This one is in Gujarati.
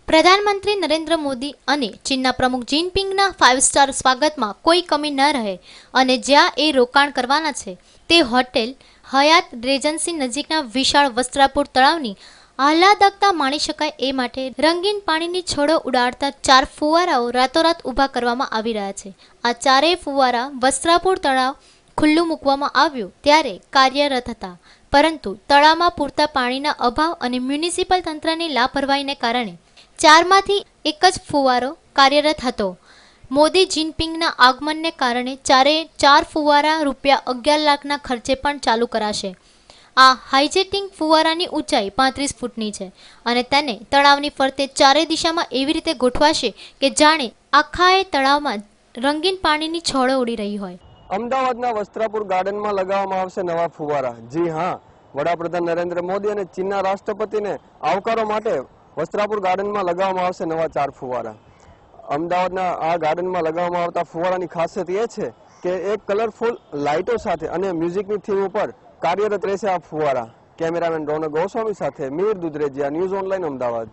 પ્રધાનમંત્રી નરેન્દ્ર મોદી અને ચીનના પ્રમુખ જિનપિંગના 5 સ્ટાર સ્વાગતમાં કોઈ કમી ન રહે અને જ્યાં એ રોકાણ કરવાના છે તે હોટેલ હયાત રેજન્સી નજીકના વિશાળ વસ્ત્રાપુર તળાવની આહલાદકતા માણી શકાય એ માટે રંગીન પાણીની છોડો ઉડાડતા 4 ફુવારાઓ રાતોરાત ઊભા કરવામાં આવી રહ્યા છે। આ ચારેય ફુવારા વસ્ત્રાપુર તળાવ ખુલ્લું મૂકવામાં આવ્યું ત્યારે કાર્યરત હતા, પરંતુ તળાવમાં પૂરતા પાણીના અભાવ અને મ્યુનિસિપલ તંત્રની લાપરવાહીને કારણે 4માંથી એક જ ફુવારો કાર્યરત હતો। મોદી જિનપિંગના આગમનને કારણે 4 ફુવારા ₹11 લાખના ખર્ચે પણ ચાલુ કરાશે। આ હાઇજેટિંગ ફુવારાની ઊંચાઈ 35 ફૂટની છે અને તેને તળાવની ફરતે ચારે દિશામાં એવી રીતે ગોઠવાશે કે જાણે આખાએ તળાવમાં રંગીન પાણીની છોડો ઉડી રહી હોય। અમદાવાદના વસ્ત્રાપુર ગાર્ડનમાં લગાવવામાં આવશે નવા ફુવારા। જી હા, વડાપ્રધાન નરેન્દ્ર મોદી અને ચીનના રાષ્ટ્રપતિને આવકારવા માટે વસ્ત્રાપુર ગાર્ડનમાં લગાવવામાં આવશે નવા 4 ફુવારા। અમદાવાદના આ ગાર્ડનમાં લગાવવામાં આવતા ફુવારાની ખાસિયત એ છે કે એક કલરફુલ લાઇટો સાથે અને મ્યુઝિકની થીમ ઉપર કાર્યરત રહેશે આ ફુવારા। કેમેરામેન રોનક ગોસ્વામી સાથે મીર દુધરેજિયા, ન્યૂઝ ઓનલાઈન, અમદાવાદ।